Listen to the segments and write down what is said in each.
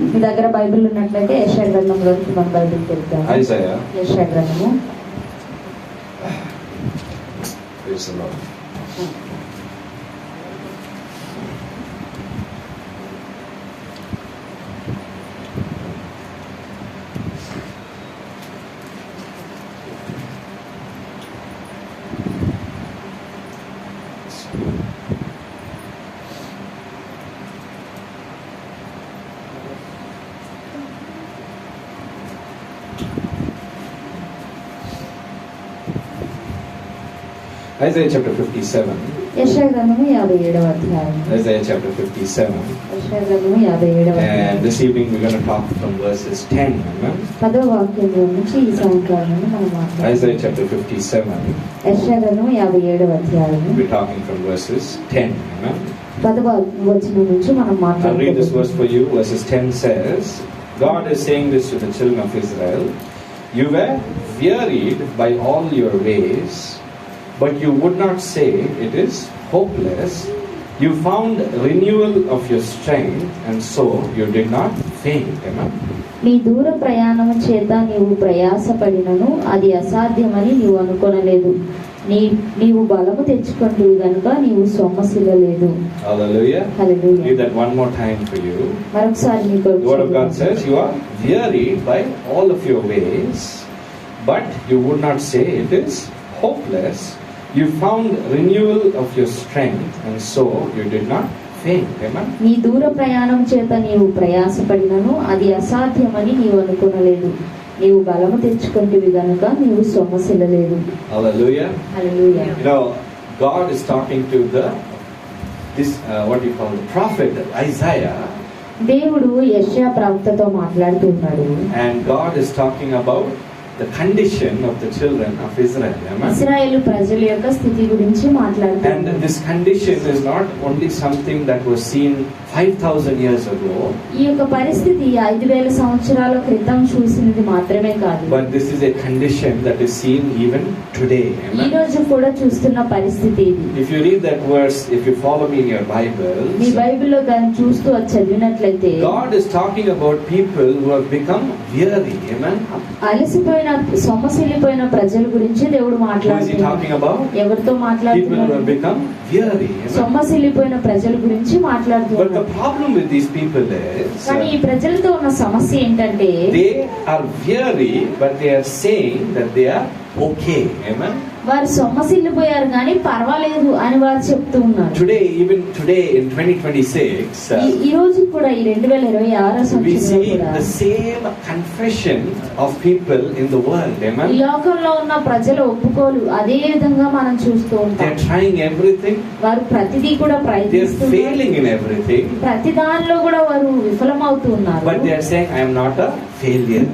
మీ దగ్గర బైబిల్ ఉన్నట్లయితే యెషయా గ్రంథంలోకి మనం బైబిల్ తెరుద్దాం. యెషయా గ్రంథము. Isaiah chapter 57. యెషయా గ్రంథము 57వ అధ్యాయం. Isaiah chapter 57. యెషయా గ్రంథము 57వ అధ్యాయం. And this evening we're going to talk from verses 10. Amen. 10వ వాక్యంలో నుంచి ఈ సాయంకాలం మనం మాట్లాడుతాం. Isaiah chapter 57. యెషయా గ్రంథము 57వ అధ్యాయం. We're talking from verses 10. Amen. 10వ వచనం నుంచి మనం మాట్లాడుతాం. I'll read this verse for you. Verses 10 says, God is saying this to the children of Israel. You were wearied by all your ways, but you would not say it is hopeless. You found renewal of your strength, and so you did not faint. Amen. నీ దూర ప్రయాణము చేత నీవు ప్రయాసపడినను అది అసాధ్యమని నీవు అనుకొనలేదు. నీవు బలము తెచ్చుకుంటువు గనుక నీవు సొమ్మసిల్లలేదు. Hallelujah. Hallelujah. Read that one more time for you. మరొకసారి మీకు The word of God says, you are wearied by all of your ways, but you would not say it is hopeless. You found renewal of your strength, and so you did not faint. Amen. నీ దూర ప్రయాణం చేత నీవు ప్రయాసపడినను అది అసాధ్యమని నీవు అనుకొనలేదు. నీవు బలము తెచ్చుకుంటువి గనుక నీవు సొమ్మసిల్లలేదు. Hallelujah. Hallelujah. You know, God is talking to what you call the prophet Isaiah. దేవుడు యెషయా ప్రవక్తతో మాట్లాడుతున్నాడు. And God is talking about the condition of the children of Israel. Amen. ఇశ్రాయేలు ప్రజల యొక్క స్థితి గురించి మాట్లాడుతున్నాడు. And this condition is not only something that was seen 5,000 years ago. ఈ యొక్క పరిస్థితి 5,000 సంవత్సరాల క్రితం చూసినది మాత్రమే కాదు. But this is a condition that is seen even today. Amen. ఈ రోజు కూడా చూస్తున్న పరిస్థితి ఇది. If you read that verse, if you follow me in your Bible, మీ బైబిల్లో దాన్ని చూస్తూ చదివినట్లయితే God is talking about people who have become weary. Amen. అలసిపోయిన సొమ్మసిల్లిపోయిన ప్రజల గురించి దేవుడు Who is he మాట్లాడుతున్నాడు. talking about? ఎవరితో People who మాట్లాడుతున్నాడు? have become weary. Amen. సొమ్మసిల్లిపోయిన ప్రజల గురించి But మాట్లాడుతున్నాడు. the problem with these people is కానీ ఈ ప్రజలతో ఉన్న సమస్య ఏంటంటే they are weary, but they are saying that they are okay. Amen. వారు సొమ్మసిల్లిపోయారు కానీ పర్వాలేదు అని వారు చెప్తూ ఉన్నారు. Even today in 2026, ఈ రోజు కూడా ఈ 2026 we సంవత్సరంలో see కూడా the same confession of people in the world. ఈ Amen. లోకంలో ఉన్న ప్రజల ఒప్పుకోలు అదే విధంగా మనం చూస్తూ They ఉంటాం. are trying everything. వారు ప్రతిదీ కూడా They are ప్రయత్నిస్తున్నారు. failing in everything. ప్రతి దానిలో కూడా వారు విఫలమవుతూ ఉన్నారు. But they are saying, I am not a failure.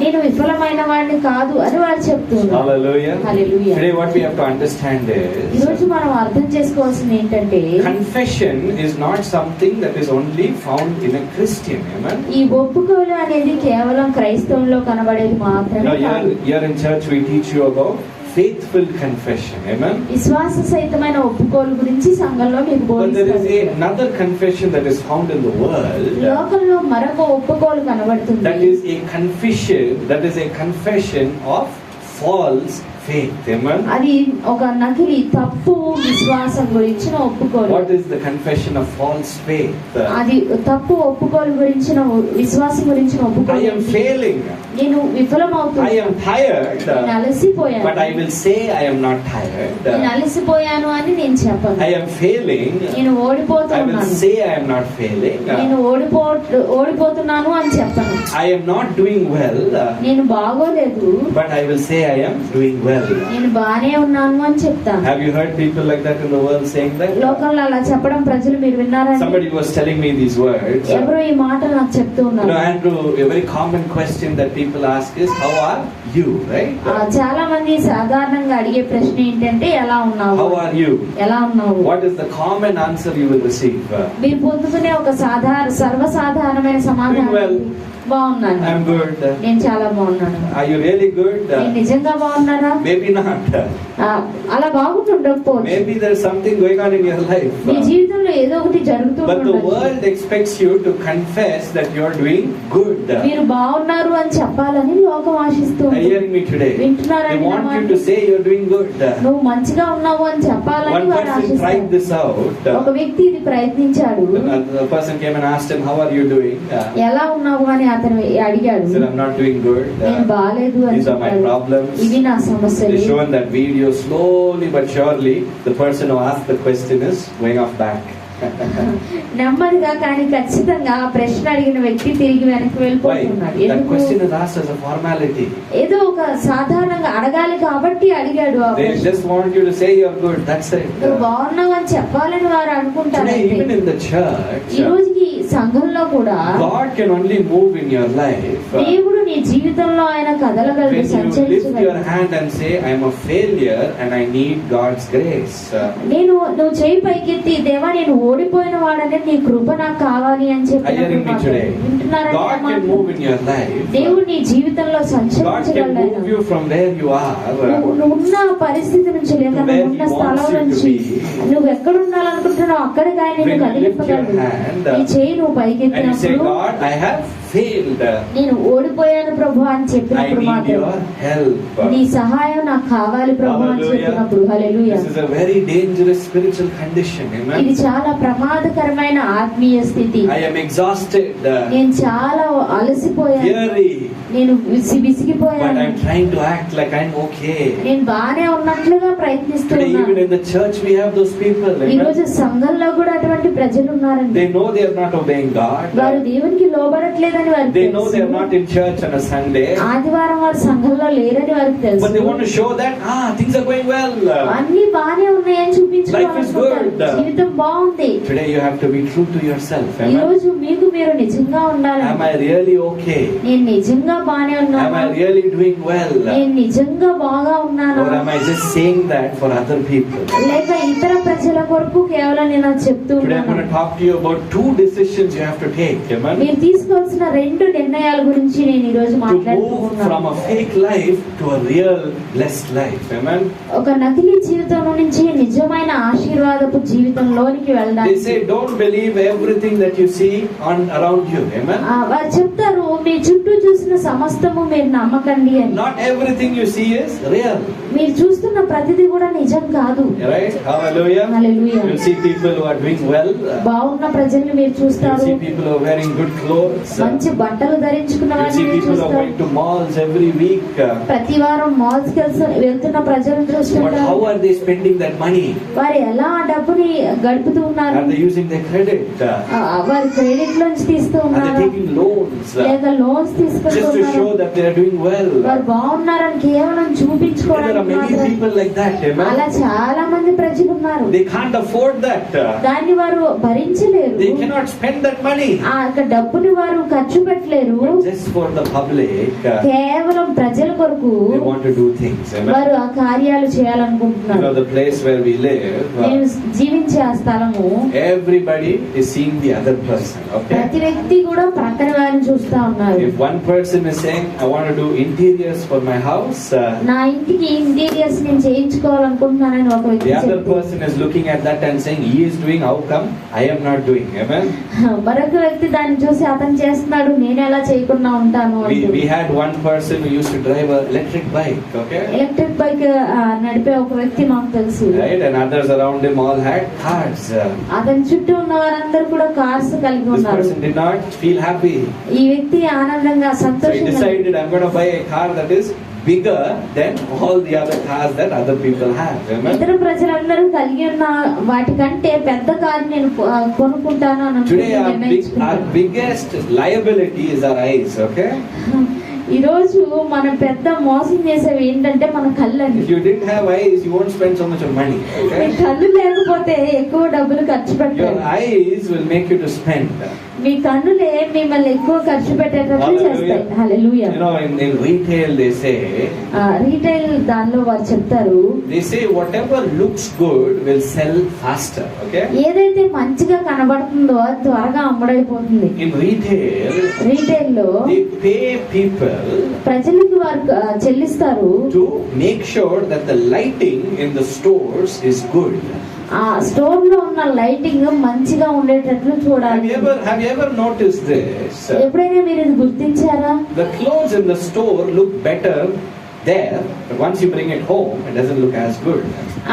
నేను విఫలమైన వాడిని కాదు అని వారు చెప్తున్నారు. Hallelujah. Hallelujah. Today what we have to understand ఈ is రోజు మనం అర్థం చేసుకోవాల్సింది ఏంటంటే confession is not something that is only found in a Christian. Amen. ఈ ఒప్పుకోలు అనేది కేవలం క్రైస్తవంలో కనబడేది మాత్రమే కాదు. Here in church we teach you about faithful confession. Amen. విశ్వాస సహితమైన ఒప్పుకోలు గురించి సంఘంలో మీకు But there is బోధిస్తారు. another confession that is found in the world. లోకంలో మరొక ఒప్పుకోలు That కనబడుతుంది. is a confession of false faith. Amen. అది ఒక నకిలీ తప్పు విశ్వాసం గురించిన ఒప్పుకోలు. What is the confession of false faith? అది తప్పు ఒప్పుకోలు గురించిన విశ్వాసం గురించిన I ఒప్పుకోలు. am failing. నేను I విఫలమవుతున్నాను. am tired. నేను అలసిపోయాను. But I will say I am not tired. నేను అలసిపోయాను అని నేను చెప్పను. I am failing. నేను I will ఓడిపోతున్నాను. say I am not failing. నేను ఓడిపోతున్నాను అని చెప్పను. I am not doing well. నేను బాగోలేదు. But I will say I am doing well. నేను బానే ఉన్నాను అని చెప్తాను. Have you heard people like that in the world saying that? లోకంలో అలా చెప్పడం ప్రజలు మీరు విన్నారా? Somebody was telling me these words. ఎవరో ఈ మాటలు నాకు చెప్తూ You ఉన్నారు. know, Andrew, a very common question that people ask is, how are you? Right? చాలా మంది సాధారణంగా అడిగే ప్రశ్న ఏంటంటే ఎలా ఉన్నావు? How are you? ఎలా ఉన్నావు? What is the common answer you will receive? మీరు పొందుకునే ఒక సర్వసాధారణమైన సమాధానం Doing well. బాగున్నాను. I'm good. నేను చాలా బాగున్నాను. Are you really good? నేను నిజంగా బాగున్నారా? Maybe not. అలా బాగుంటుండకపోవచ్చు. Maybe there's something going on in your life. నీ జీవితంలో ఏదో ఒకటి జరుగుతూ But the ఉండొచ్చు. world expects you to confess that you're doing good. మీరు బాగున్నారు అని చెప్పాలని లోకం ఆశిస్తూ Are you hearing me today? They వింటున్నారని want you to say you're doing good. నువ్వు మంచిగా ఉన్నావు అని చెప్పాలని One వారు person tried ఆశిస్తారు. this out. ఒక వ్యక్తి ఇది ప్రయత్నించాడు. The person came and asked him, how are you doing? ఎలా ఉన్నావు అని అతను అడిగాడు. He said, I'm not doing good. నేను బాలేదు అని These are my చెప్పాడు. problems. ఇవి నా సమస్యలు. They shown that video slowly but surely. The person who asked the question is going off back. నెమ్మదిగా కానీ ఖచ్చితంగా ఆ ప్రశ్న అడిగిన వ్యక్తి తిరిగి వెనక్కి Why? వెళ్ళిపోతున్నాడు. That ఎందుకు? question is asked as a formality. ఏదో ఒక సాధారణంగా అడగాలి కాబట్టి అడిగాడు ఆ They ప్రశ్న. just want you to say you're good. That's it. నువ్వు బాగున్నావు అని చెప్పాలని వారు అనుకుంటారు. Today, even in the church, ఈ రోజుకి సంఘంలో కూడా God can only move in your life దేవుడు నీ జీవితంలో ఆయన కదలగలడు, when you lift your సంచరించగలడు. hand and say, I'm a failure and I need God's grace. నువ్వు చేయి పైకెత్తి దేవా నేను ఓడిపోయిన వాడని నీ కృప నాకు కావాలి అని Are you hearing me today? వింటున్నారని God can move in your life. దేవుడు నీ జీవితంలో God can సంచరించగలడు ఆయన. move you from where you are. నువ్వు ఉన్న పరిస్థితి నుంచి లేక To where నువ్వు ఉన్న He స్థలం wants you to నుంచి be. నువ్వు ఎక్కడ ఉండాలనుకుంటున్నావు అక్కడికి ఆయన When నిన్ను you lift your కదిలింపగలడు. hand, నీ చేయి నువ్వు And you say, పైకెత్తినప్పుడు God, I have failed. నేను ఓడిపోయాను ప్రభు అని I చెప్పినప్పుడు need మాత్రం your help. నీ సహాయం నాకు కావాలి ప్రభు అని Hallelujah. చెప్పినప్పుడు హల్లెలూయా. This is a very dangerous spiritual condition. ఇది Amen. చాలా ప్రమాదకరమైన ఆత్మీయ స్థితి. I am exhausted, నేను చాలా అలసిపోయాను, weary, నేను but విసిగిపోయాను, I'm trying to act like I'm okay. నేను బానే ఉన్నట్లుగా Today, even ప్రయత్నిస్తున్నాను. in the church, we have those people. ఈ రోజు Amen. సంఘంలో కూడా అటువంటి ప్రజలు ఉన్నారండి. They know they are not obeying God. వారు దేవునికి లోబడట్లేదని వారికి They know they are తెలుసు. not in church on a Sunday. ఆదివారం వారు సంఘంలో లేరని వారికి తెలుసు. But they want to show that, things are going well. అన్ని బానే ఉన్నాయని Life is చూపించుకోవాలనుకుంటారు. good. జీవితం బాగుంది. Today, you have to be true to yourself. ఈ Amen. రోజు మీకు మీరు నిజంగా ఉండాలి. Am I really okay? నేను నిజంగా బానే Am ఉన్నాను, I really doing well? నేను నిజంగా బాగా ఉన్నాను, Or am I just saying that for other people? లేక ఇతర ప్రజల కొరకు కేవలం నేను అది చెప్తూ Today I'm going ఉన్నాను. to talk to you about 2 decisions you have to take. Amen. మీరు తీసుకోవాల్సిన 2 నిర్ణయాల గురించి నేను ఈ రోజు To మాట్లాడుతూ move from ఉన్నాను. a fake life to a real blessed life. Amen. ఒక నకిలీ జీవితం నుంచి నిజమైన ఆశీర్వాదపు జీవితంలోనికి They వెళ్ళడానికి say don't believe everything that you see around you. Amen. వారు చెప్తారు మీ చుట్టూ చూసిన సమస్తము మీరు నమ్మకండి అని. Not everything you see is real. మీరు చూస్తున్న ప్రతిదీ కూడా నిజం కాదు. Right? Hallelujah. Hallelujah. You see people who are doing well. బాగున్న ప్రజల్ని మీరు You చూస్తారు, see people who are wearing good clothes. మంచి బట్టలు ధరించుకున్న You వారిని see మీరు people who are చూస్తారు. going to malls every week. ప్రతి వారం మాల్స్ కి వెళ్తున్న ప్రజలను But చూస్తుంటారు. how are they spending that money? వారు ఎలా ఆ డబ్బుని గడుపుతూ ఉన్నారు? Are they using their credit? వారు క్రెడిట్ లోన్స్ తీస్తూ Are they ఉన్నారు, taking loans లేక లోన్స్ just to తీసుకుంటున్నారు? show that they are doing well? వారు బాగున్నారని కేవలం There are చూపించుకోవడానికి many మాత్రమే. people like that. అలా Amen. చాలా మంది ప్రజలు ఉన్నారు. They can't afford that. దాన్ని వారు భరించలేరు. They cannot spend that money. ఆ యొక్క డబ్బుని వారు ఖర్చు పెట్టలేరు. But just for the public, కేవలం ప్రజల కొరకు they want to do things. Amen. వారు ఆ కార్యాలు You చేయాలనుకుంటున్నారు. know the place where we live. నేను జీవించే ఆ స్థలము Everybody is seeing the other person. Okay. ప్రతి వ్యక్తి కూడా ప్రక్కన వారిని చూస్తా ఉన్నారు. If one person is saying, I want to do interiors for my house, నా ఇంటికి ఇంటీరియర్స్ నేను చేయించుకోవాలనుకుంటున్నానని ఒక వ్యక్తి the other చెప్తే, person is looking at that and saying, he is doing, how come I am not doing? Amen. మరొక వ్యక్తి దాన్ని చూసి అతను చేస్తున్నాడు నేను ఎలా చేయకుండా ఉంటాను We అంటూ. had one person who used to drive an electric bike, okay? Electric bike నడిపే ఒక వ్యక్తి మాకు తెలుసు. Right? And others around him all had cars. అతని చుట్టూ ఉన్న వారందరూ కూడా కార్స్ కలిగి This ఉన్నారు. person did not feel happy. ఈ వ్యక్తి ఆనందంగా So he సంతోషంగా decided, I'm going to buy a car that is bigger than all the other cars that other people have. Amen. ఇతర ప్రజలందరూ కలిగి ఉన్న వాటికంటే పెద్ద కారు నేను కొనుక్కుంటాను అని Today our నిర్ణయించుకున్నాను. biggest liability is our eyes, okay? ఈ రోజు మనం పెద్ద మోసం చేసేవి ఏంటంటే మన కళ్ళని. If you didn't have eyes, you won't spend so much of money, me okay? కళ్ళు లేకపోతే ఎక్కువ డబ్బులు ఖర్చు Your పెట్టారు. eyes will make you to spend. మీ కన్నులే మిమ్మల్ని ఎక్కువ ఖర్చు పెట్టేటట్లు చేస్తాయి. హల్లెలూయా. You know, in retail they say, retail దానిలో వారు చెప్తారు, they say whatever looks good will sell faster. Okay? ఏదైతే మంచిగా కనబడుతుందో అది త్వరగా అమ్ముడైపోతుంది. In retail, రీటైల్ లో they pay people ప్రజలకు వారు చెల్లిస్తారు to make sure that the lighting in the stores is good. ఆ స్టోర్ లో ఉన్న లైటింగ్ మంచిగా ఉండేటట్లు చూడాలి. Have you ever noticed this? ఎప్పుడైనా మీరు ఇది గుర్తించారా? The clothes in the store look better there, but once you bring it home, it doesn't look as good.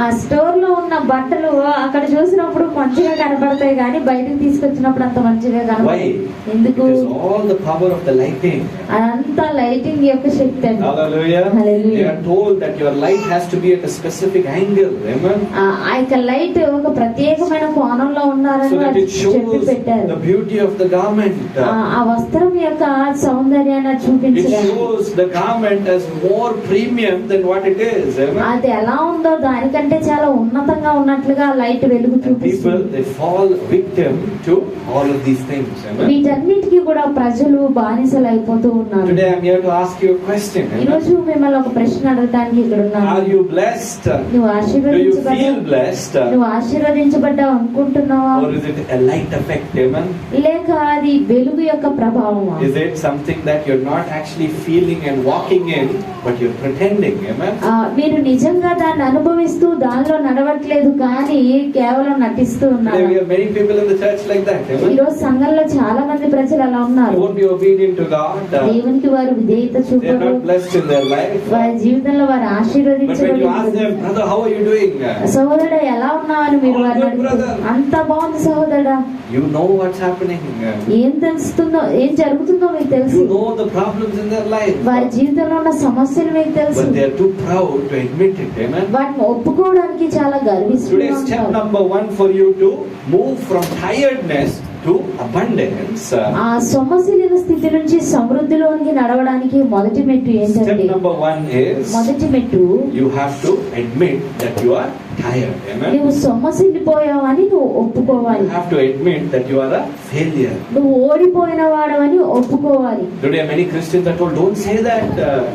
ఆ స్టోర్ లో ఉన్న బట్టలు అక్కడ చూసినప్పుడు మంచిగా కనబడతాయి కానీ బయటకు తీసుకొచ్చినప్పుడు అంత మంచిగా కనబడతాయి. ఎందుకు? It is all the power of the lighting. అదంతా లైటింగ్ యొక్క శక్తి అండి. Hallelujah. Hallelujah. They are told that your light has to be at a specific angle. Amen. ఆ యొక్క లైట్ ఒక ప్రత్యేకమైన కోణంలో ఉన్నారని So that it చెప్పి shows పెట్టారు. the beauty of the garment. ఆ వస్త్రం యొక్క సౌందర్యాన్ని It చూపించడానికి shows the garment as more premium than what it is. Amen. అది ఎలా ఉందో దానికంటే చాలా ఉన్నతంగా ఉన్నట్లుగా లైట్ వెలుగు And people, చూపిస్తుంది. they fall victim to all of these things. Amen. వీటన్నిటికీ కూడా ప్రజలు బానిసలు అయిపోతూ ఉన్నారు. Today I'm here to ask you a question. ఈ రోజు మిమ్మల్ని ఒక ప్రశ్న అడగడానికి ఇక్కడ Are ఉన్నాను. you blessed? నువ్వు Do you ఆశీర్వదించబడ్డా feel blessed? నువ్వు ఆశీర్వదించబడ్డావు అనుకుంటున్నావా? Or is it a light effect? Amen. లేక అది వెలుగు యొక్క ప్రభావమా? Is it something that you're not actually feeling and walking in, but you're pretending? Amen. మీరు నిజంగా దాన్ని అనుభవిస్తూ దానిలో నడవట్లేదు కానీ కేవలం నటిస్తూ Today ఉన్నారు. we have many people in the church like that. ఈ Amen. రోజు సంఘంలో చాలా మంది ప్రజలు అలా They ఉన్నారు. won't be obedient to God. దేవునికి వారు విధేయత They're చూపరు. not blessed in their life. వారి జీవితంలో వారు But when you ask ఆశీర్వదించబడి them, brother, how are you doing? సహోదరుడా ఎలా ఉన్నావు అని మీరు వారిని All good, అడిగితే, brother. అంత బాగుంది సహోదరుడా, You know what's happening. ఏం తెలుస్తుందో ఏం జరుగుతుందో మీకు తెలుసు. You know the problems in their life. వారి జీవితంలో ఉన్న సమస్యలు మీకు తెలుసు. But they are too proud to admit it. Amen. వాటిని ఒప్పుకోవడానికి చాలా గర్విస్తూ Today, step ఉంటారు. number 1 for you to move from tiredness to abundance. ఆ సొమ్మసిలిన స్థితి నుంచి సమృద్ధిలోనికి నడవడానికి మొదటి మెట్టు Step ఏంటంటే number 1 is మొదటి మెట్టు you have to admit that you are tired. Amen. నువ్వు సొమ్మసిల్లిపోయావని నువ్వు ఒప్పుకోవాలి. You have to admit that you are a failure. నువ్వు ఓడిపోయిన వాడవని ఒప్పుకోవాలి. Today, many Christians are told, don't say that.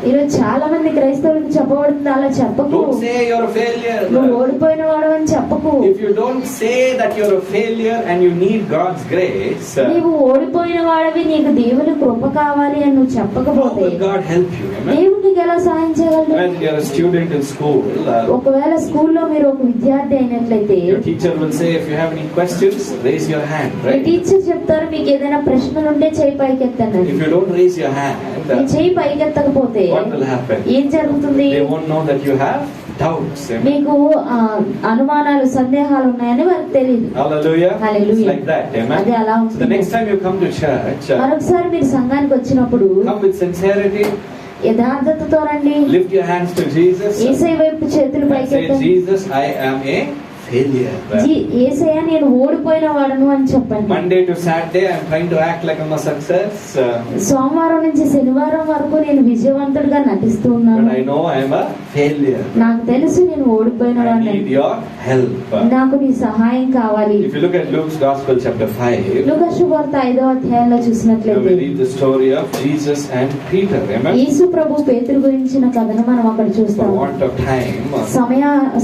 ఈరోజు చాలా మంది క్రైస్తవులకు చెప్పబడుతుంది, అలా చెప్పకు. Don't say you're a నువ్వు failure. ఓడిపోయిన వాడవని చెప్పకు. If you don't say that you're a failure and you need God's grace, నీవు ఓడిపోయిన వాడవి, నీకు దేవుని కృప కావాలి అని నువ్వు how చెప్పకపోతే will God help you? Amen. దేవుడు నీకు ఎలా సహాయం చేయగలడు? When you're a student in school, ఒకవేళ స్కూల్లో మీరు ఒక విద్యార్థి అయినట్లయితే your teacher will say, if you have any questions, raise your hand, me right? Teacher చెప్తారు, మీకు ఏదైనా ప్రశ్నలు ఉంటే చేయి పైకెత్తండి. If you don't raise your hand, మీ చేయి పైకెత్తకపోతే what will happen? ఏం జరుగుతుంది? They won't know that you have doubts. Amen. మీకు అనుమానాలు, సందేహాలు ఉన్నాయని వారికి తెలియదు. Hallelujah. Hallelujah. It's like that. అది Amen. అలా So the ఉంటుంది. next time you come to church, మరొకసారి మీరు సంఘానికి వచ్చినప్పుడు come with sincerity, యథార్థతతో రండి. lift your hands to Jesus, యేసయ్య వైపు చేతులు and say, పైకెత్తండి. Jesus, I am a failure. యేసయ్య నేను ఓడిపోయిన వాడను అని చెప్పండి. Monday to Saturday, I'm trying to act like I'm a success, సోమవారం నుంచి శనివారం వరకు నేను విజయవంతుడిగా నటిస్తూ but ఉన్నాను. I know I'm a failure. నాకు తెలుసు నేను ఓడిపోయిన I వాడిని. need your help. నాకు నీ సహాయం కావాలి. If you look at Luke's Gospel, chapter 5, లూకా శుభవార్త 5వ అధ్యాయంలో we చూసినట్లయితే read the story of Jesus and Peter. Amen. యేసు ప్రభు పేతురు గురించిన కథను మనం అక్కడ For చూస్తాం. want of time,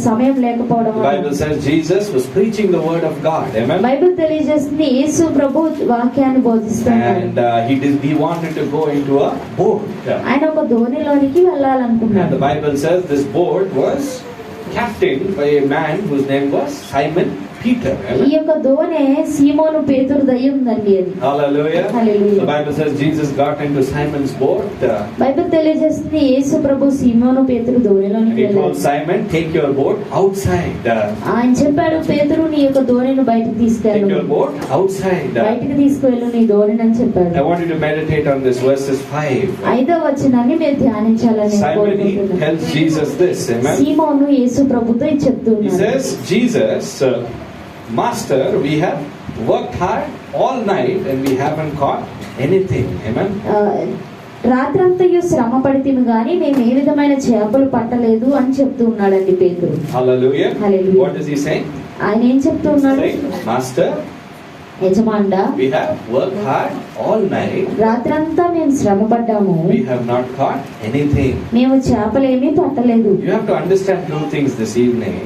సమయం లేకపోవడం the Bible says Jesus was preaching the word of God. Amen. Bible తెలియజేస్తుంది యేసు ప్రభు వాక్యాన్ని బోధిస్తున్నాడు. And he wanted to go into a boat. ఆయన ఒక ధోనిలోనికి And వెళ్ళాలనుకున్నాడు. the Bible says this boat was captained by a man whose name was Simon Peter. ఈ Amen. యొక్క ధోనే సీమోను పేతురు దయ ఉందండి అది. Hallelujah. Hallelujah. The Bible says Jesus got into Simon's boat. Bible తెలియజేస్తుంది యేసు ప్రభు సీమోను పేతురు And ధోనిలోనికి he told వెళ్ళాడు. Simon, take your boat outside. ఆయన చెప్పాడు, పేతురు నీ యొక్క ధోనిని బయటకు Take తీసుకెళ్ళు, your boat outside. బయటకు తీసుకువెళ్ళు నీ ధోనిని అని చెప్పాడు. I want you to meditate on this verses 5. 5వ వచనాన్ని మీరు ధ్యానించాలని Simon, he కోరుకుంటున్నాను. tells Jesus this. Amen. సీమోను యేసు ప్రభుతో ఇది He చెప్తున్నాడు. says, Jesus, Master, we have worked hard all night and we haven't caught anything. Amen. రాత్రంతయు శ్రమ పడితిమి గాని మేము ఏ విధమైన చేపలు పట్టలేదు అని చెప్తూ ఉన్నాడండి పేతురు. Hallelujah. Hallelujah. What is he saying? ఆయన ఏం చెప్తూ ఉన్నాడు? Saying, Master, యజమానుడా, we have worked hard all night. రాత్రంతా మేము శ్రమ పడ్డాము, We have not caught anything. మేము చేపలేమీ పట్టలేదు. You have to understand two things this evening.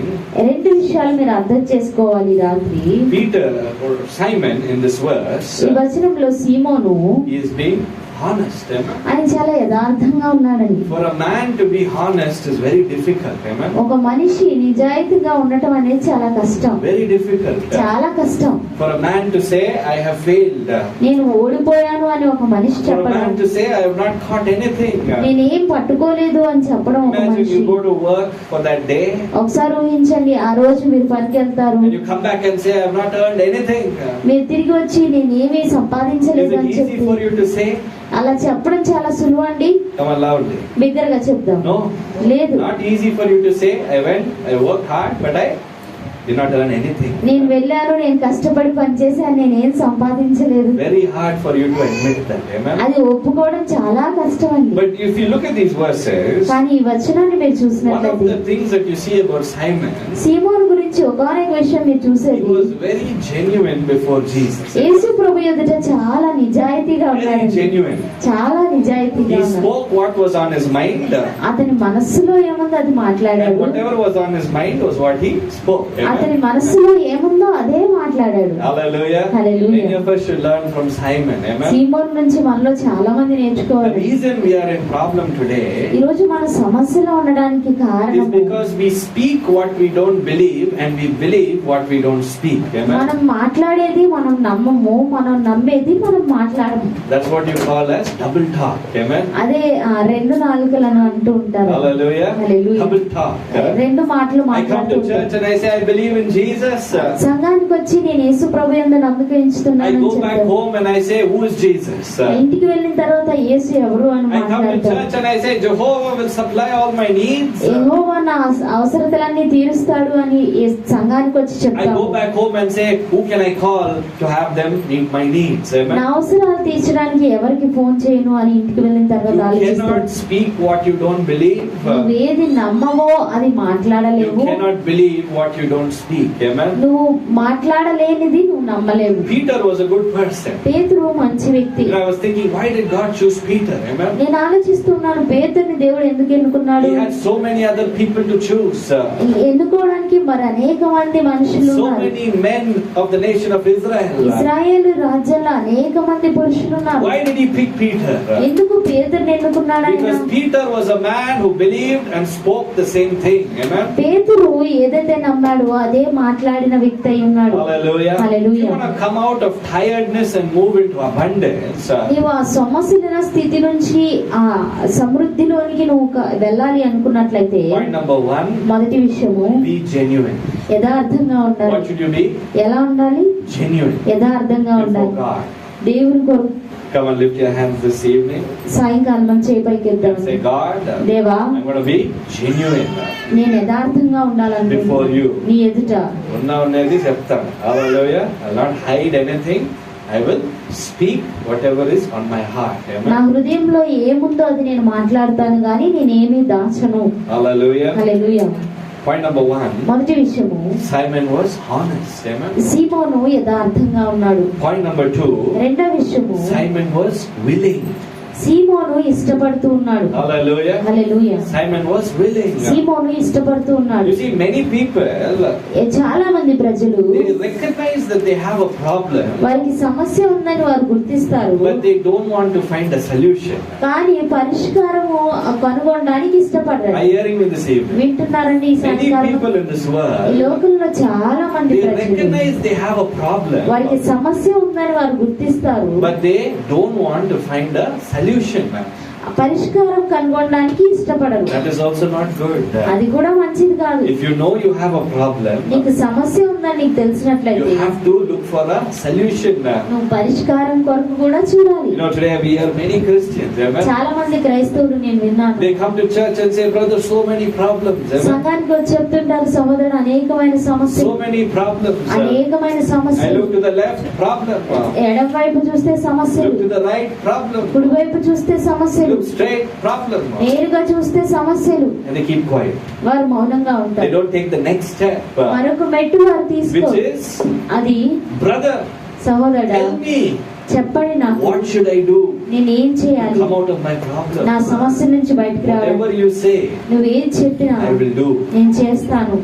రెండు విషయాలు మీరు అర్థం చేసుకోవాలి. రాత్రి Peter or Simon in this verse, ఈ వచనంలో సీమోను he is being honest. Amen. ఆయన చాలా యథార్థంగా ఉన్నాడండి. For a man to be honest is very difficult. Amen. ఒక మనిషి నిజాయితీగా ఉండటం అనేది చాలా కష్టం, Very difficult. చాలా కష్టం. For a man to say, I have failed. నేను ఓడిపోయాను అని ఒక మనిషి For a చెప్పడం, man to say, I have not caught anything. నేనేం పట్టుకోలేదు అని చెప్పడం ఒక Imagine మనిషి. you go to work for that day ఒకసారి ఊహించండి, ఆ రోజు మీరు పనికి వెళ్తారు, and you come back and say, I have not earned anything. మీరు తిరిగి వచ్చి నేనేమీ Is సంపాదించలేదు it అని easy చెప్పి for you to say? అలా చెప్పడం చాలా సులువు అండి. Come on loudly. బిగ్గరగా చెప్దాం. No. లేదు, Not easy for you to say, I went, I worked hard, but I did not earn anything. నేను వెళ్ళాను, నేను కష్టపడి పనిచేసాను, నేనేం సంపాదించలేదు. Very hard for you to admit that. Amen. అది ఒప్పుకోవడం చాలా కష్టం అండి. But if you look at these verses, కానీ ఈ వచనాన్ని మీరు one of చూసినట్లయితే the things that you see about Simon, సీమోను గురించి ఒకానొక విషయం మీరు he చూసేది, was very genuine before Jesus. యేసు ప్రభు ఎదుట చాలా నిజాయితీగా Very ఉన్నాడు, genuine. చాలా నిజాయితీగా He ఉన్నాడు. spoke what was on his mind, అతని మనస్సులో ఏముందో అది and మాట్లాడాడు. whatever was on his mind was what he spoke. అతని Amen. మనస్సులో ఏముందో అదే మాట్లాడాడు. Hallelujah. Hallelujah. Many of us should learn from Simon. Amen. సీమోను నుంచి మనలో చాలా మంది The నేర్చుకోవాలి. reason we are in problem ఈ today రోజు మన సమస్యలో ఉండడానికి is కారణం because we speak what we don't believe and we believe what we don't speak. Amen. మనం మాట్లాడేది మనం నమ్మము, మనం నమ్మేది మనం మాట్లాడము. That's what you call as double talk. Amen. అదే రెండు నాలుకలను అంటూ ఉంటారు. Hallelujah. Hallelujah. Double talk. రెండు మాటలు I come మాట్లాడుతూ to ఉంటారు. church and I say I believe in Jesus. సంఘానికి వచ్చి నేను యేసు ప్రభు యందు నమ్మకం I ఉంచుతున్నానని go back చెప్తారు. home and I say who is Jesus? ఇంటికి వెళ్ళిన తర్వాత యేసు ఎవరు అని I come to మాట్లాడతారు. church and I say Jehovah will supply all my needs. యెహోవా నా అవసరతలన్నీ తీరుస్తాడు అని సంఘానికి వచ్చి I చెప్తాము. go back home and say who can I call to have them meet my needs? నా Amen. అవసరాలు తీర్చడానికి ఎవరికి ఫోన్ చేయను అని ఇంటికి వెళ్ళిన You తర్వాత ఆలోచిస్తాడు. cannot speak what you don't believe. నువ్వేది నమ్మవో అది You మాట్లాడలేవు, cannot believe what you don't speak. Amen. నువ్వు మాట్లాడలేనిది నువ్వు నమ్మలేవు. Peter was a good person. పేతురు మంచి వ్యక్తి. And I was thinking, why did God choose Peter? Amen. నేను ఆలోచిస్తున్నాను, పేతుర్ని దేవుడు ఎందుకు ఎన్నుకున్నాడు? He had so many other people to choose. ఎన్నుకోవడానికి మరి అనేక మంది మనుషులు So ఉన్నారు. many men of the nation of Israel. ఇశ్రాయేలు రాజ్యంలో అనేక మంది పురుషులు ఉన్నారు. Why did he pick Peter? ఎందుకు పేతుర్ని ఎన్నుకున్నాడు ఆయన? Because Peter was a man who believed and spoke the same thing. Amen. పేతురు ఏదైతే నమ్మాడో అదే మాట్లాడిన వ్యక్తి అయి ఉన్నాడు. Hallelujah. Hallelujah. You want to come out of tiredness and move into abundance. నీవు ఆ సొమ్మసిలిన స్థితి నుంచి ఆ సమృద్ధిలోనికి నువ్వు వెళ్ళాలి అనుకున్నట్లయితే Point number 1, మొదటి విషయము be genuine. యథార్థంగా What ఉండాలి. should you be? ఎలా ఉండాలి? Genuine యథార్థంగా before ఉండాలి. God. దేవుని కొరకు Come and lift your hands this evening సాయంకాలం చేపైకిద్దాం. and say, God, దేవా, I'm going to be genuine. నేను యథార్థంగా ఉండాలనుకుంటున్నాను Before you. నీ ఎదుట. ఉన్నది చెప్తాను. Hallelujah. I'll not hide anything. I will speak whatever is on my heart. నా Amen. హృదయంలో ఏముందో అది నేను మాట్లాడతాను కానీ నేనేమీ దాచను. Hallelujah. హల్లెలూయా. Point number 1, మొదటి విషయము, Simon was honest. Amen. సీమోను యథార్థంగా ఉన్నాడు. Point number 2, రెండో విషయము, Simon was willing. సీమోను ఇష్టపడుతూ ఉన్నాడు. Hallelujah. Hallelujah. Simon was willing. సీమోను ఇష్టపడుతూ ఉన్నాడు. You see, many people, చాలా మంది ప్రజలు they recognize that they have a problem, వారికి సమస్య ఉందని వారు గుర్తిస్తారు, but they don't want to find a solution. కానీ పరిష్కారము కనుగొనడానికి ఇష్టపడరు. Are you hearing me this evening? వింటున్నారండి ఈ Many సాయంకాలం? people in this ఈ world, లోకంలో చాలా మంది they ప్రజలు recognize they have a వారికి problem, సమస్య ఉందని వారు గుర్తిస్తారు, but they don't want to find a solution. పరిష్కారం కనుగొనడానికి ఇష్టపడరు. That is also not good. అది కూడా మంచిది కాదు. If you know you have a problem, నీకు సమస్య ఉందని నీకు తెలిసినట్లయితే you have to look for a solution. నువ్వు పరిష్కారం కొరకు కూడా చూడాలి. You know, today we hear many Christians, amen? చాలా మంది క్రైస్తవులు నేను విన్నాను, They come to church and say, brother, so many problems, amen? సంఘానికి వచ్చి చెప్తుంటారు, సహోదరుడు అనేకమైన So సమస్యలు, many problems. అనేకమైన I సమస్యలు. look to the left, problem. ఎడం వైపు చూస్తే సమస్యలు, Look to the right, problem. కుడి వైపు చూస్తే సమస్యలు, Look straight, problem. నేరుగా చూస్తే సమస్యలు. And they keep quiet. వారు మౌనంగా They ఉంటారు. don't take the next step, మరొక మెట్టు వారు తీసుకో, which is, అది brother, సహోదరుడా, Tell me, చెప్పండి నాకు, what should I do నేనేం to చేయాలి come out of my problem? నా సమస్య నుంచి బయటకు రావడం? Whatever you say, నువ్వేం చెప్పినా I will do. నేను చేస్తాను.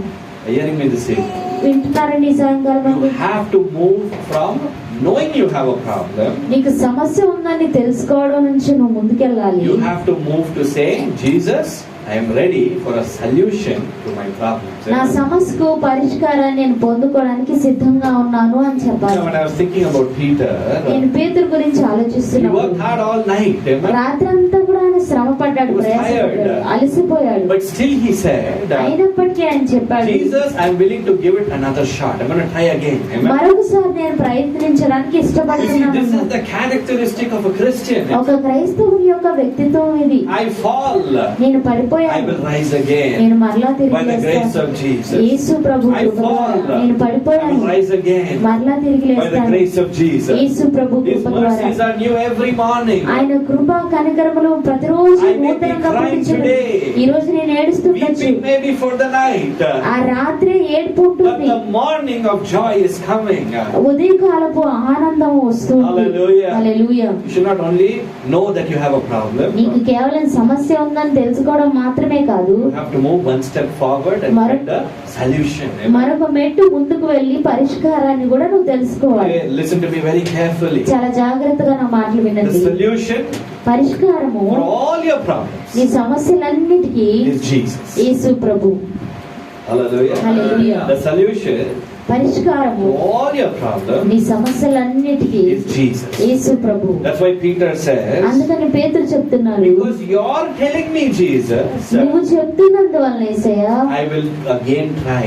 Are you hearing me this evening? వింటున్నారండి ఈ సాయంకాలం? You have to move from knowing you have a problem. నీకు సమస్య ఉందని తెలుసుకోవడం నుంచి నువ్వు ముందుకెళ్ళాలి. You have to move to say, Jesus, I am ready for a solution to my problems. నా సమస్యకు పరిష్కారాన్ని నేను పొందుకోవడానికి సిద్ధంగా ఉన్నాను అని చెప్పాలి. When I was thinking about Peter, నేను పేతురు గురించి he ఆలోచిస్తున్నాను. worked hard all night, amen? రాత్రంతా కూడా ఆయన శ్రమ పడ్డాడు, He was ప్రయాసపడ్డాడు, tired. అలసిపోయాడు. But still he said, అయినప్పటికీ ఆయన చెప్పాడు, Jesus, I am willing to give it another shot. I'm going to try again, amen? మరొకసారి నేను ప్రయత్నించడానికి You see, ఇష్టపడుతున్నాను. this is the characteristic of a Christian. ఒక క్రైస్తవుని యొక్క వ్యక్తిత్వం ఇది. I fall, నేను I పడిపోయాను, will rise again. నేను మరలా తిరిగి By the grace లేస్తాను. of Jesus. Yesu Prabhu I కృప ద్వారా fall, నేను I పడిపోయాను, will rise again. మరలా తిరిగి By the లేస్తాను. grace of Jesus. Yesu Prabhu His కృప ద్వారా mercies are new every morning. ఆయన కృప కనికరములు ప్రతిరోజు I may be నూతనంగా crying పుట్టించును. today. ఈ రోజు నేను ఏడుస్తుండొచ్చు, Weeping maybe for the night. ఆ రాత్రి ఏడుపు But ఉంటుంది, the morning of joy is coming. ఉదయకాలపు ఆనందం వస్తుంది. Hallelujah. Hallelujah. You should not only know that you have a problem. నీకు కేవలం సమస్య ఉందని తెలుసుకోవడం మాత్రమే కాదు, You have to move one step forward and get the solution. మరొక మెట్టు ముందుకు వెళ్లి పరిష్కారాన్ని కూడా నువ్వు తెలుసుకోవాలి. Okay, listen to me very carefully. చాలా జాగ్రత్తగా నా మాటలు The వినండి. solution పరిష్కారము for all your problems నీ సమస్యలన్నిటికీ is Jesus. Yesu Prabhu. Hallelujah. Hallelujah. The solution పరిష్కారము for all your problems నీ సమస్యలన్నిటికీ is Jesus. Yesu Prabhu. That's why Peter says, అందుకని పేతురు చెప్తున్నాడు, because you're telling me Jesus, నువ్వు చెప్తున్నందువల్ల యేసయ్యా I will again try.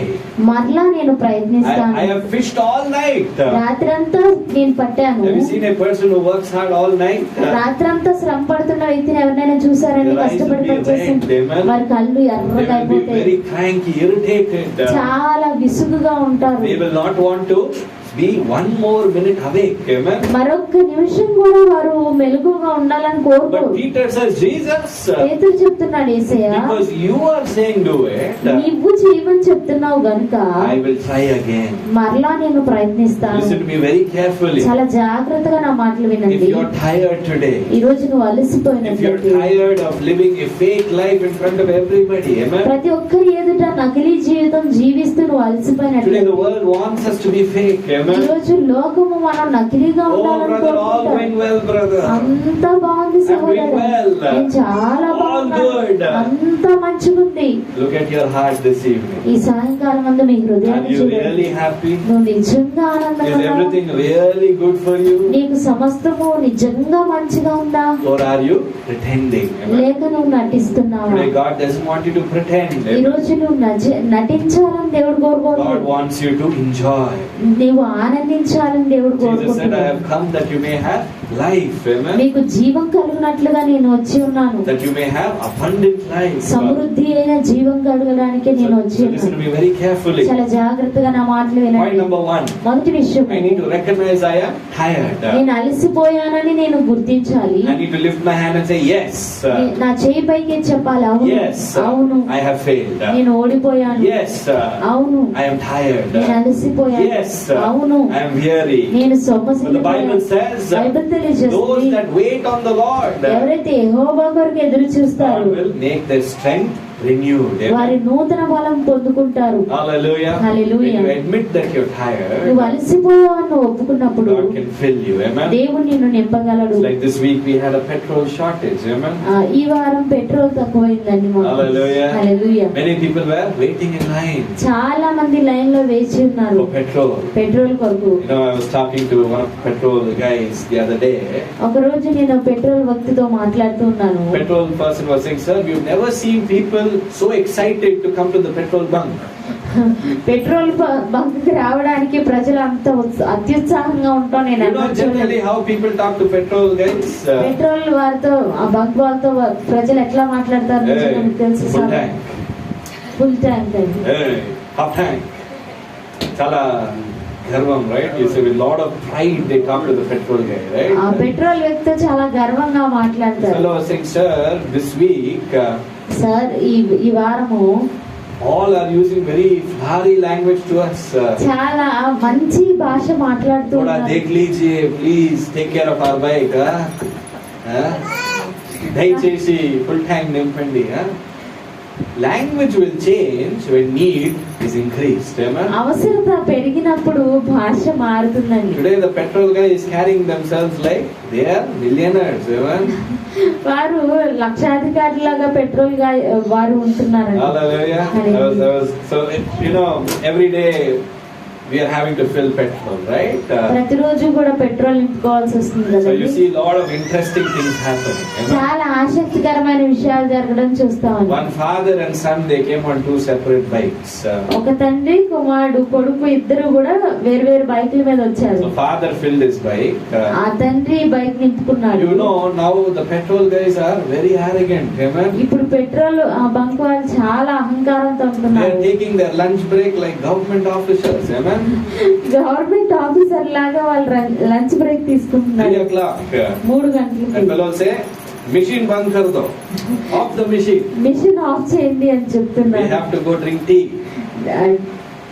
మరలా నేను ప్రయత్నిస్తాను. I have fished all night. రాత్రంతా నేను పట్టాను. Have you seen a person who works hard all night? రాత్రంతా శ్రమ పడుతున్న వ్యక్తిని ఎవరినైనా చూసారండి? Their eyes కష్టపడి will be పనిచేసి red, amen? వారి కళ్ళు They ఎర్రగా will be అయిపోతాయి, very cranky, irritated. చాలా విసుగుగా ఉంటారు. They will not want to be one more minute awake. Amen? మరొక్క నిమిషం కూడా వారు మెలకుగా ఉండాలని కోరుకోరు. But Peter says, Jesus, పేతురు చెప్తున్నాడు, యేసయ్యా because you are saying do it, నీవు చేయమని చెప్తున్నావు గనుక I will try again. మరలా నేను ప్రయత్నిస్తాను. Listen to me very carefully. చాలా జాగ్రత్తగా నా మాటలు If వినండి. you're tired today, ఈ రోజు నువ్వు if you're అలసిపోయినట్లయితే, tired of living a fake life in front of everybody, amen? ప్రతి ఒక్కరి ఎదుట నకిలీ జీవితం జీవిస్తూ నువ్వు Today అలసిపోయినట్లయితే, the world wants us to be fake, ఈ amen? రోజు లోకము మనం నకిలీగా Oh ఉండాలని brother, all కోరుకుంటాం. going well, brother. అంత బాగుంది సహోదరు, I'm doing well. నేను చాలా All బాగున్నాను, good. అంత మంచిగుంది. Look at your heart this evening. ఈ సాయంకాలం మందు మీ Are హృదయాన్ని you చూడండి. really happy? నువ్వు నిజంగా ఆనందంగా Is ఉన్నావా? everything really good for you? నీకు సమస్తము నిజంగా మంచిగా ఉందా, Or are you pretending? Amen? లేక నువ్వు నటిస్తున్నావా? Today God doesn't want you to pretend. ఈ Amen? రోజు నువ్వు నటించాలని దేవుడు God కోరుకోవట్లేదు, wants you to enjoy. నీవు ఆనందించాలని దేవుడు Jesus said, I కోరుకుంటున్నాడు. have come that you may have life. Amen? నీకు జీవం కలిగినట్లుగా నేను వచ్చి ఉన్నాను, That you may have abundant life. సమృద్ధి అయిన జీవం కలగడానికి నేను వచ్చి So listen to ఉన్నాను. me very carefully. చాలా జాగ్రత్తగా నా మాటలు Point వినండి. number 1. మొదటి విషయం, I need to recognize I am tired. నేను అలసిపోయానని నేను గుర్తించాలి. I need to lift my hand and say, yes. నా చేయి పైకి చెప్పాలి, అవును Yes. అవును I have failed. నేను ఓడిపోయాను, Yes. అవును I am tired. నేను అలసిపోయాను, Yes. అవును I am weary. నేను But the Bible సొమ్మసిల్లిపోయాను. says, Bible those తెలియజేస్తుంది, that wait on the Lord, ఎవరైతే యెహోవా కొరకు ఎదురు చూస్తారో God will make their strength renewed. వారి Amen? నూతన బలం పొందుకుంటారు. Hallelujah. Hallelujah. When you admit that you're నువ్వు tired, అలసిపోయావని ఒప్పుకున్నప్పుడు God can fill you. Amen? దేవుడు నిన్ను నింపగలడు. Like this week we had a petrol shortage. Amen? ఈ వారం పెట్రోల్ తక్కువైందండి మాకు. Hallelujah. Hallelujah. Many people were waiting in line చాలా మంది line లో వేచి ఉన్నారు for petrol. పెట్రోల్ కొరకు. You know, I was talking to one of the petrol guys the other day. ఒక రోజు నేను పెట్రోల్ వ్యక్తితో మాట్లాడుతూ ఉన్నాను. Petrol person was saying, sir, we've never seen people so excited to come to the petrol bunk. Petrol bunk కి రావడానికి ప్రజలు అంత అత్యుత్సాహంగా ఉంటాం నేను You know generally how people talk to petrol guys? Petrol వారితో ఆ బంక్ వాళ్ళతో ప్రజలు ఎట్లా మాట్లాడతారు Hey, నాకు తెలుసు full sir. tank. Full tank అండి. Hey, half tank. Chala garvam, right? You say with lot of pride they talk to the petrol guy, ఆ right? పెట్రోల్ వ్యక్తితో చాలా గర్వంగా This మాట్లాడతారు. fellow was saying, sir, this week sir ఈ వారము All are using very flowery language to us. చాలా మంచి భాష మాట్లాడుతూ थोड़ा ఉన్నారు. देख लीजिए, please take care of our bike. దయచేసి ఫుల్ ట్యాంక్ నింపండి. Language will change when need is increased. Amen. అవసరత పెరిగినప్పుడు భాష మారుతుందండి. Today the petrol guy is carrying themselves like they are millionaires. Amen. వారు లక్షాధికారులాగా పెట్రోల్ గా వారు ఉంటున్నారండి. Hallelujah. So you know, every day we are having to fill petrol, right? ప్రతిరోజు కూడా petrol నింపుకోవాల్సి వస్తుంది So you కదండి. see a lot of interesting things happening. Amen. చాలా ఆసక్తికరమైన విషయాలు జరగడం చూస్తామండి. One father and son, they came on two separate bikes. ఒక తండ్రి కుమారుడు కొడుకు ఇద్దరు కూడా వేరు వేరు బైకుల మీద వచ్చారు. So father filled his bike. ఆ తండ్రి bike నింపుకున్నాడు. You know, now the petrol guys are very arrogant. Amen. ఇప్పుడు పెట్రోల్ బంక్ వాళ్ళు చాలా అహంకారంతో They are ఉంటున్నారు. taking their lunch break like government officials. Amen. Government officer లాగా వాళ్ళు లంచ్ బ్రేక్ 3 తీసుకుంటున్నారు. o'clock. 3 And గంటలకి fellow say, machine band kar do. Off the machine. Machine off చేయండి అని We చెప్తున్నారు. have to go drink tea.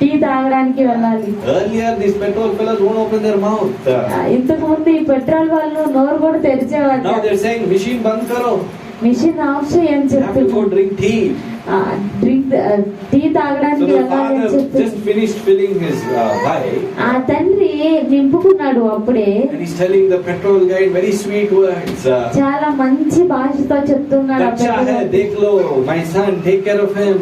Tea తాగడానికి వెళ్ళాలి. Earlier, these petrol fellows won't open their mouth. ఇంతకు ముందు ఈ పెట్రోల్ వాళ్ళు నోరు కూడా తెరిచేవారు. Now they're saying, machine band karo. Machine off చేయని We have to go చెప్తున్నారు. drink tea. Drink tea So తాగడానికి the వెళ్ళాలి అని father just చెప్తున్నారు. finished filling his bike. ఆ తండ్రి నింపుకున్నాడు అప్పుడే. And he's telling the petrol guy in very sweet words. చాలా మంచి భాషతో చెప్తున్నాడు. ఆ Acha hai, petrol dekh lo, my son, take care of him.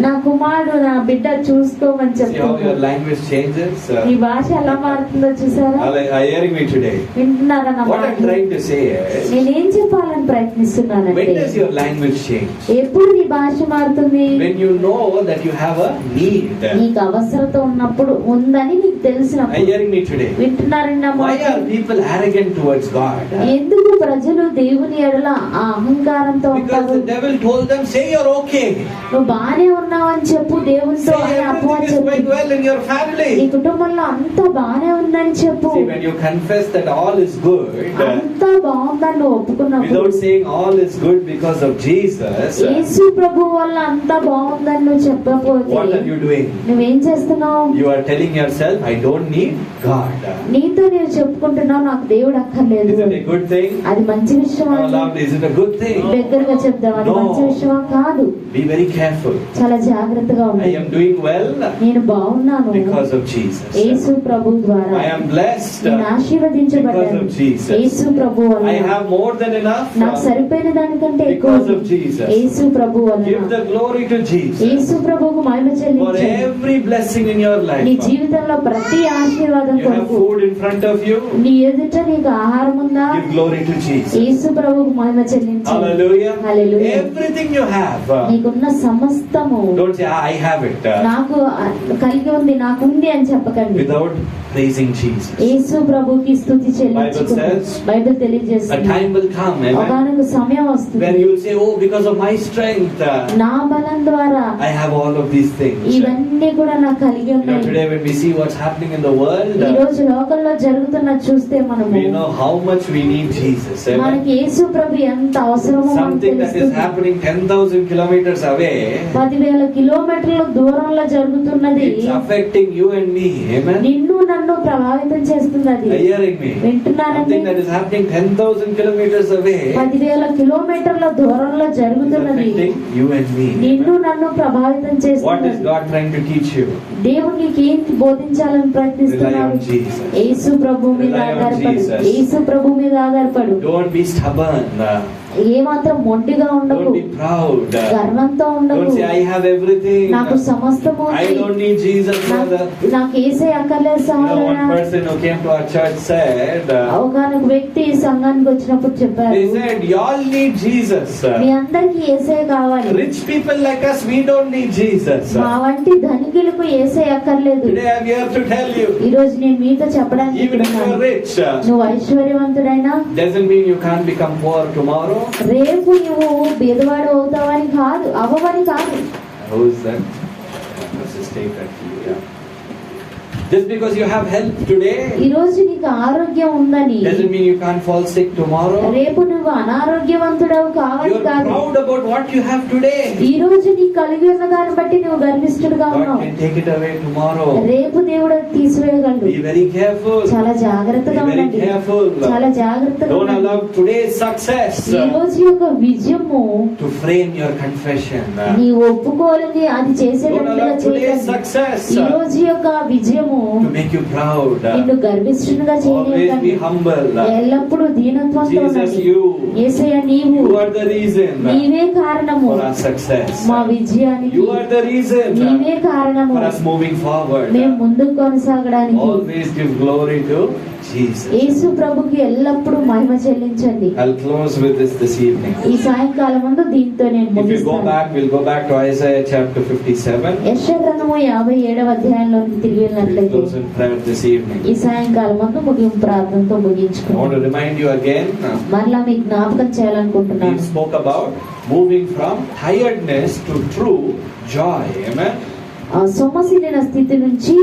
నా కుమారుడు నా బిడ్డ చూసుకోమని See how your చెప్తున్నాడు. language changes. ఈ భాష ఎలా మారుతుందో చూసారా? Are you hearing me today? వింటున్నారా నా What I'm మాటలు? trying to say is, నేనేం చెప్పాలని ప్రయత్నిస్తున్నానంటే, when does your language change? ఎప్పుడు నీ భాష మారుతుంది? When you know that you have a need. నీకు అవసరత ఉన్నప్పుడు, ఉందని నీకు Are you తెలిసినప్పుడు. hearing me today? వింటున్నారని నా Why మాటలు? are people arrogant towards God? ఎందుకు ప్రజలు దేవుని ఎడల ఆ అహంకారంతో Because ఉంటారు? the devil told them, say you're okay. నువ్వు బానే ఉన్నావు అని చెప్పు దేవునితో Say అని అపవాది everything is going చెప్పు. well in your నీ family. కుటుంబంలో అంతా బానే ఉందని చెప్పు. See, when you confess that all is good, అంతా బాగుందని నువ్వు ఒప్పుకున్నప్పుడు, without saying all is good because of Jesus, యేసు ప్రభు వల్ల అంతా బాగుందని నువ్వు చెప్పకపోతే what are you doing? నువ్వేం చేస్తున్నావు? You are telling yourself, I don't need God. నీతో నేను చెప్పుకుంటున్నావు నాకు దేవుడు అక్కర్లేదు. Is it a good thing? అది మంచి విషయం. Oh, Lord, is it a good thing? దగ్గరగా చెప్దాం, అది No. మంచి విషయమా? కాదు. Be very careful. చాలా జాగ్రత్తగా I ఉంది. am doing well నేను బాగున్నాను because of Jesus. యేసు ప్రభు ద్వారా. I am blessed నేను because ఆశీర్వదించబడ్డాను of Jesus. యేసు ప్రభు వల్ల. I have more than enough నాకు సరిపోయిన దానికంటే ఎక్కువ because of Jesus. యేసు ప్రభు వల్ల. Give the glory to Jesus యేసు ప్రభువుకు మహిమ for చెల్లించు. every blessing in your నీ life. జీవితంలో ప్రతి ఆశీర్వాదం You have కొరకు food in front of you. నీ ఎదుట నీకు ఆహారం ఉందా? Give glory to Jesus. యేసు ప్రభువుకు మహిమ చెల్లించు. Hallelujah. Hallelujah. Everything you have. నీకున్న సమస్తము Don't say, I have it. నాకు కలిగి ఉంది, నాకుంది అని చెప్పకండి. Without praising Jesus. యేసు ప్రభువుకి స్తుతి Bible చెల్లించు. says, బైబిల్ A తెలియజేస్తుంది, time will come, amen, ఒకనొక సమయం where వస్తుంది you will say, oh, because of my strength, నా బలం ద్వారా I have all of these things. ఇవన్నీ కూడా నాకు కలిగి You know, ఉన్నాయి. today when we see what's happening in the world, ఈ రోజు లోకంలో జరుగుతున్న చూస్తే మనము we know how much we need Jesus. Amen. మనకి యేసు ప్రభు ఎంత అవసరమో మనకు Something that is తెలుస్తుంది. happening 10,000 kilometers away, 10,000 కిలోమీటర్ల దూరంలో జరుగుతున్నది it's affecting you and me. Amen. నిన్ను నన్ను ప్రభావితం చేస్తుంది. అది Are you hearing me? వింటున్నానండి. Something that is happening 10,000 kilometers away, 10,000 కిలోమీటర్ల దూరంలో is జరుగుతున్నది affecting you and me. నిన్ను నన్ను ప్రభావితం What is చేస్తున్నది. God trying to teach you? దేవుడు నీకు ఏంటి బోధించాలని Rely ప్రయత్నిస్తున్నాడు? on Jesus. యేసు ప్రభు మీద Rely on ఆధారపడు. Jesus. యేసు ప్రభు మీద ఆధారపడు. Don't be stubborn. ఏమాత్రం మొండిగా ఉండకు. Don't be proud. గర్వంతో ఉండకు. Don't say, I have everything. నాకు సమస్తము I ఉంది. don't need Jesus, brother. నాకు ఏసే అక్కర్లేదు You know, one సహోదరా. person who came to our church said, ఒకనొక వ్యక్తి సంఘానికి వచ్చినప్పుడు చెప్పారు, they said, y'all need Jesus. మీ అందరికి ఏసే కావాలి. Rich people like us, we don't need Jesus. మా వంటి ధనికులకు ఏసే అక్కర్లేదు. Today I'm here to tell you, ఈ రోజు నేను మీతో చెప్పడానికి even if you're ఉన్నాను. rich, నువ్వు ఐశ్వర్యవంతుడైనా doesn't mean you can't become poor tomorrow. రేపు నువ్వు బీదవాడు అవుతావని కాదు, అవ్వవని కాదు. Who is that? Let's just take that to you. Yeah. Just because you have health today ఈ రోజు నీకు ఆరోగ్యం ఉందని doesn't mean you can't fall sick tomorrow. రేపు నువ్వు అనారోగ్యవంతుడవు కావాలి You're కాదు. proud about what you have today. ఈ రోజు నీకు కలిగి ఉన్న దాన్ని బట్టి నువ్వు గర్విష్ఠుడుగా God ఉన్నావు. can take it away tomorrow. రేపు దేవుడు అది తీసివేయగలడు. Be very careful. చాలా Be జాగ్రత్తగా very ఉండండి. careful. చాలా జాగ్రత్తగా Don't ఉండండి. allow today's success ఈ రోజు యొక్క విజయము to frame your confession. నీ ఒప్పుకోలని అది Don't చేసేటట్లుగా allow today's చేయగలదు. success ఈ రోజు యొక్క విజయము to make you proud. నిన్ను గర్విష్ఠునిగా Always be చేయలేదండి. humble. ఎల్లప్పుడూ దీనత్వంతో Jesus, ఉండండి. you యేసయ్య నీవు you are the reason నీవే కారణము for our success. మా విజయానికి. You are the reason నీవే కారణము for us moving forward. మేము ముందుకు కొనసాగడానికి. Always give glory to Jesus. యేసు ప్రభుకి ఎల్లప్పుడూ మహిమ చెల్లించండి. I'll close with this evening. ఈ సాయంకాలం ముందు దీంతో నేను If you go ముగిస్తాను. back, we'll go back to Isaiah chapter 57. యెషయా గ్రంథము 57వ అధ్యాయంలోకి తిరిగి We'll వెళ్ళినట్లయితే close in prayer this evening. ఈ సాయంకాలం ముందు ముగింపు ప్రార్థనతో I want to ముగించుకున్నాను. remind you again, మరలా మీకు జ్ఞాపకం we చేయాలనుకుంటున్నాను. spoke about moving from tiredness to true joy. Amen. సొమ్మసిల్లిన స్థితి నుంచి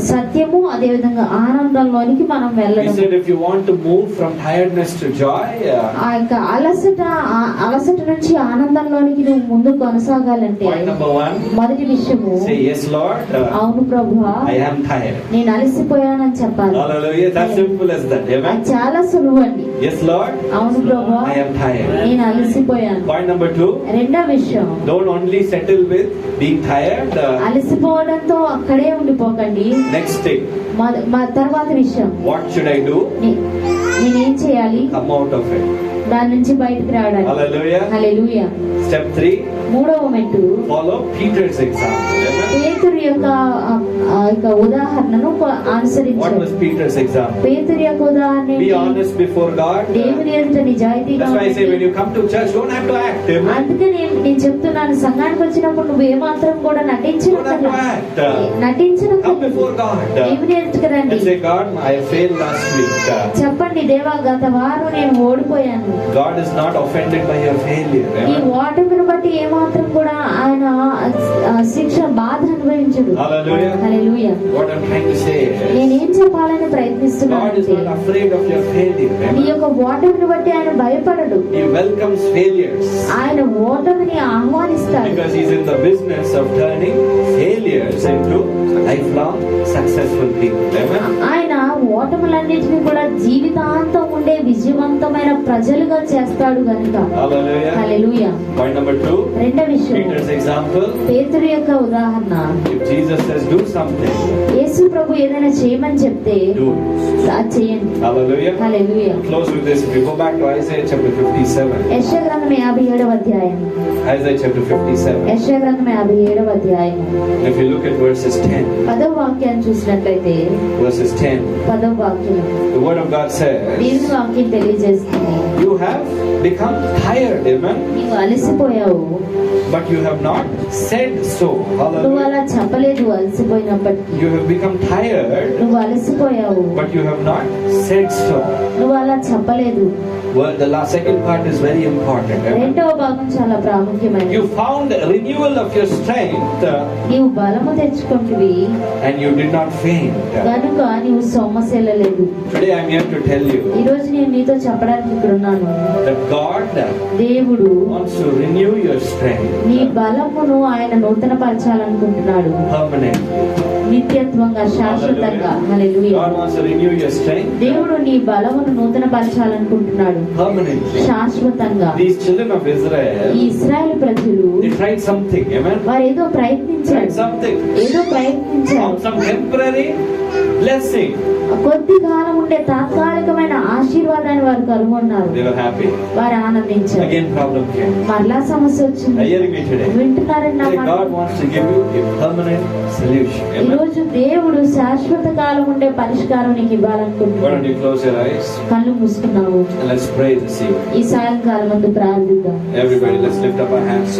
సత్యము అదే విధంగా ఆనందంలోనికి మనం He వెళ్ళడం. said if you want to move from tiredness to joy, ఆ యొక్క అలసట నుంచి ఆనందంలోనికి నువ్వు ముందు కొనసాగాలంటే point number 1, మొదటి విషయము say yes Lord, అవును ప్రభువా I am tired. నేను అలసిపోయానని చెప్పాలి. Hallelujah. It's as simple as that. అది Amen. చాలా సులువు అండి. Yes Lord, అవును ప్రభువా I am tired. నేను అలసిపోయాను. Point number 2, రెండో విషయం don't only settle with being tired. అలసిపోవడంతో అక్కడే ఉండిపోకండి. Next thing, మా తర్వాత విషయం what should I do? నేనేం చేయాలి Come out of it. దాని నుంచి బయటకు రావడానికి. Hallelujah. హల్లెలూయా. Step 3, మూడవ మెట్టు follow Peter's example. Amen. పేతురు యొక్క ఆ యొక్క ఉదాహరణను What అనుసరించారు. was Peter's example? పేతురు యొక్క ఉదాహరణ Be ఏంటి? honest before God. దేవుని ఎదుట నిజాయితీగా That's why I say when ఉండండి. you come to church, don't have to act. Amen. అందుకే నేను చెప్తున్నాను, సంఘానికి వచ్చినప్పుడు నువ్వు ఏమాత్రం కూడా Don't have to నటించడం act. నటించడం Come before God. దేవుని ఎదుటకు రండి. And say, God, I failed last week. చెప్పండి, దేవా గత వారం నేను ఓడిపోయాను. God is not offended by your failure. ఈ Amen. ఓటమిని బట్టి ఏమాత్రం కూడా ఆయన శిక్ష బాధ అనుభవించడు. Hallelujah. Hallelujah. What I'm trying to say is, నేనేం చెప్పాలని ప్రయత్నిస్తున్నాను God is not afraid of your failure. నీ Amen. యొక్క ఓటమిని బట్టి ఆయన భయపడడు. He welcomes failures ఆయన ఓటమిని ఆహ్వానిస్తాడు. because He's in the business of turning failures into lifelong successful people. Amen. ఆయన ఓటములన్నిటిని కూడా జీవితాంతం ఉండే విజయవంతమైన ప్రజలుగా చేస్తాడు గనుక. Hallelujah. హల్లెలూయా. Point number 2, రెండో విషయం Peter's example. పేతురు యొక్క ఉదాహరణ. If Jesus says do something, యేసు ప్రభు ఏదైనా చేయమని చెప్తే do it. అది చేయండి. Hallelujah. Hallelujah. Close with this. If you go back to Isaiah chapter 57. యెషయా గ్రంథం 57వ అధ్యాయం. Isaiah chapter 57. యెషయా గ్రంథం 57వ అధ్యాయం. If you look at verses 10, 10వ వాక్యాన్ని చూసినట్లయితే verses 10, 10వ వాక్యం the word of God says, దేవుని వాక్యం తెలియజేస్తుంది. you have become tired, amen, నీవు అలసిపోయావు, but you have not said so. నువ్వు Hallelujah. అలా చెప్పలేదు. అలసిపోయినప్పటికీ You have become tired, నువ్వు అలసిపోయావు, but you have not said so. నువ్వు అలా చెప్పలేదు. Well, the second part is very important. Amen. రెండవ భాగం చాలా ప్రాముఖ్యమైనది. You found a renewal of your strength నీవు బలము తెచ్చుకుంటువి and you did not faint. కనుక నీవు సొమ్మసిల్లలేదు. Today I am here to tell you ఈ రోజు నేను నీతో చెప్పడానికి ఇక్కడ ఉన్నాను. that God దేవుడు wants to renew your strength నీ బలమును ఆయన నూతన పరచాలనుకుంటున్నాడు. permanently. నిత్యత్వంగా, శాశ్వతంగా. హల్లెలూయా. God wants to renew your strength దేవుడు నీ బలమును నూతన పరచాలనుకుంటున్నాడు permanently. శాశ్వతంగా. These children of ఈ Israel, ఇశ్రాయేలు ప్రజలు they tried something, amen? వారు ఏదో Tried ప్రయత్నించారు, something. ఏదో ప్రయత్నించారు. Found some temporary blessing. కొద్ది కాలం ఉండే తాత్కాలికమైన ఆశీర్వాదాన్ని వారు కనుగొన్నారు. They were happy. వారు ఆనందించారు. Again problem came. మరలా సమస్య వచ్చింది. Are you hearing me today? వింటున్నారండి నా Today మాట? God wants to give you a permanent solution. ఈ Amen? రోజు దేవుడు శాశ్వత కాలం ఉండే పరిష్కారం నీకు Why don't ఇవ్వాలనుకుంటున్నాడు. you close your eyes కళ్ళు మూసుకున్నావు. and let's pray this evening. ఈ సాయంకాలం ముందు ప్రార్థిద్దాం. Everybody, let's lift up our hands.